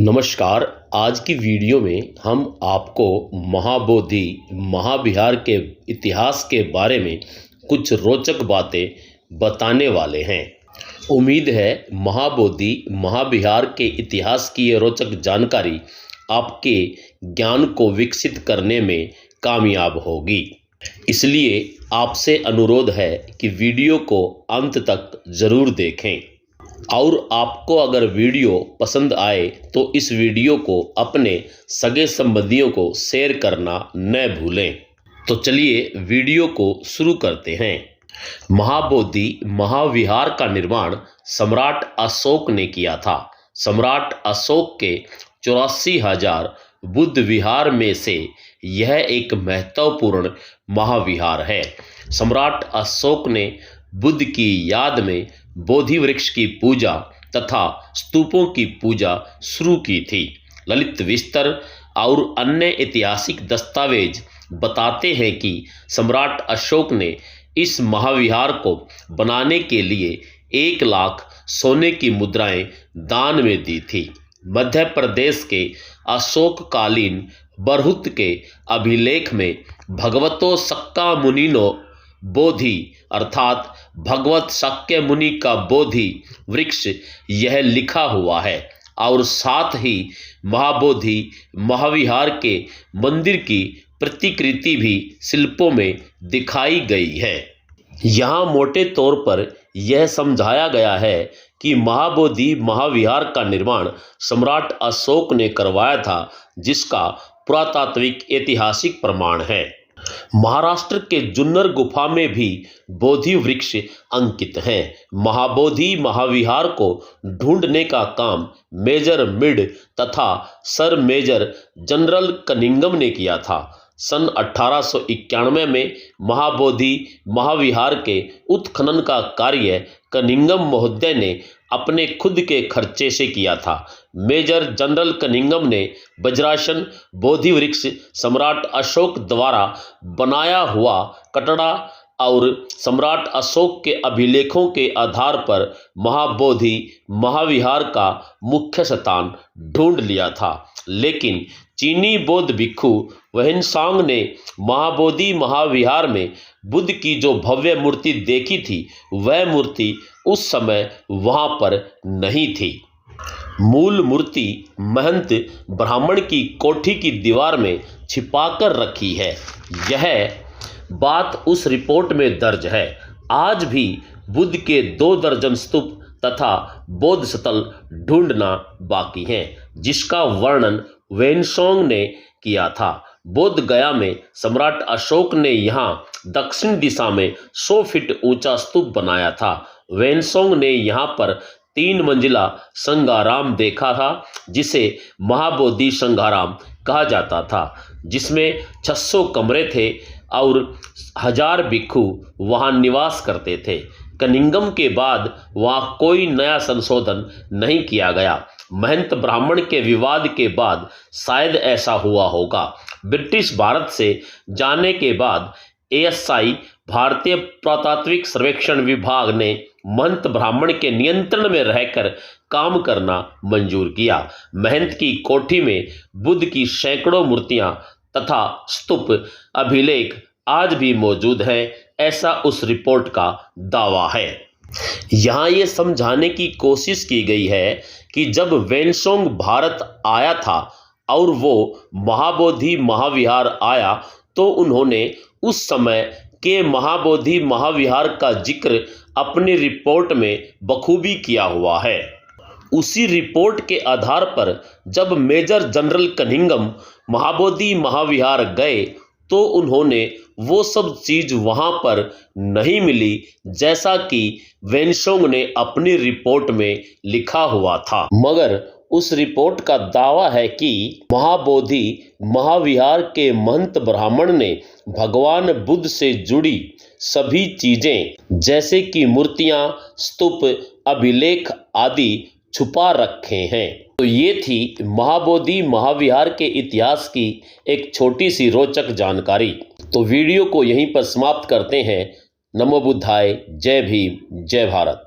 नमस्कार। आज की वीडियो में हम आपको महाबोधि महाविहार के इतिहास के बारे में कुछ रोचक बातें बताने वाले हैं। उम्मीद है महाबोधि महाविहार के इतिहास की ये रोचक जानकारी आपके ज्ञान को विकसित करने में कामयाब होगी। इसलिए आपसे अनुरोध है कि वीडियो को अंत तक ज़रूर देखें और आपको अगर वीडियो पसंद आए तो इस वीडियो को अपने सगे संबंधियों को शेयर करना न भूलें। तो चलिए वीडियो को शुरू करते हैं। महाबोधि महाविहार का निर्माण सम्राट अशोक ने किया था। सम्राट अशोक के 84,000 बुद्ध विहार में से यह एक महत्वपूर्ण महाविहार है। सम्राट अशोक ने बुद्ध की याद में बोधि वृक्ष की पूजा तथा स्तूपों की पूजा शुरू की थी। ललित विस्तर और अन्य ऐतिहासिक दस्तावेज बताते हैं कि सम्राट अशोक ने इस महाविहार को बनाने के लिए 1 लाख सोने की मुद्राएं दान में दी थी। मध्य प्रदेश के अशोककालीन बरहुत के अभिलेख में भगवतो सक्का मुनिनो बोधि अर्थात भगवत शाक्य मुनि का बोधि वृक्ष यह लिखा हुआ है और साथ ही महाबोधि महाविहार के मंदिर की प्रतिकृति भी शिल्पों में दिखाई गई है। यहाँ मोटे तौर पर यह समझाया गया है कि महाबोधि महाविहार का निर्माण सम्राट अशोक ने करवाया था, जिसका पुरातात्विक ऐतिहासिक प्रमाण है। महाराष्ट्र के जुन्नर गुफा में भी बोधि वृक्ष अंकित हैं। महाबोधि महाविहार को ढूंढने का काम मेजर मिड तथा सर मेजर जनरल कनिंघम ने किया था। सन 1891 में महाबोधि महाविहार के उत्खनन का कार्य कनिंघम महोदय ने अपने खुद के खर्चे से किया था। मेजर जनरल कनिंघम ने वज्रासन बोधि वृक्ष सम्राट अशोक द्वारा बनाया हुआ कटड़ा और सम्राट अशोक के अभिलेखों के आधार पर महाबोधि महाविहार का मुख्य स्थान ढूंढ लिया था। लेकिन चीनी बौद्ध भिक्षु वहेनसांग ने महाबोधि महाविहार में बुद्ध की जो भव्य मूर्ति देखी थी, वह मूर्ति उस समय वहां पर नहीं थी। मूल मूर्ति महंत ब्राह्मण की कोठी की दीवार में छिपाकर रखी है। यह बात उस रिपोर्ट में दर्ज है। आज भी बुद्ध के 2 दर्जन स्तूप तथा बौद्ध स्थल ढूंढना बाकी है, जिसका वर्णन वहेनसांग ने किया था। बोध गया में सम्राट अशोक ने यहाँ दक्षिण दिशा में 100 फीट ऊंचा स्तूप बनाया था। वहेनसांग ने यहाँ पर 3 मंजिला संघाराम देखा था, जिसे महाबोधि संघाराम कहा जाता था, जिसमें 600 कमरे थे और 1000 भिक्षु वहाँ निवास करते थे। कनिंघम के बाद वहाँ कोई नया संशोधन नहीं किया गया। महंत ब्राह्मण के विवाद के बाद शायद ऐसा हुआ होगा। ब्रिटिश भारत से जाने के बाद ASI भारतीय पुरातात्विक सर्वेक्षण विभाग ने महंत ब्राह्मण के नियंत्रण में रहकर काम करना मंजूर किया। महंत की कोठी में बुद्ध की सैकड़ों मूर्तियां तथा स्तूप अभिलेख आज भी मौजूद हैं, ऐसा उस रिपोर्ट का दावा है। यहाँ ये समझाने की कोशिश की गई है कि जब वहेनसांग भारत आया था और वो महाबोधि महाविहार आया, तो उन्होंने उस समय के महाबोधि महाविहार का जिक्र अपनी रिपोर्ट में बखूबी किया हुआ है। उसी रिपोर्ट के आधार पर जब मेजर जनरल कनिंघम महाबोधि महाविहार गए, तो उन्होंने वो सब चीज वहां पर नहीं मिली जैसा कि वहेनसांग ने अपनी रिपोर्ट में लिखा हुआ था। मगर उस रिपोर्ट का दावा है कि महाबोधि महाविहार के महंत ब्राह्मण ने भगवान बुद्ध से जुड़ी सभी चीजें जैसे कि मूर्तियां, स्तूप, अभिलेख आदि छुपा रखे हैं। तो ये थी महाबोधि महाविहार के इतिहास की एक छोटी सी रोचक जानकारी। तो वीडियो को यहीं पर समाप्त करते हैं। नमो बुद्धाय। जय भीम, जय भारत।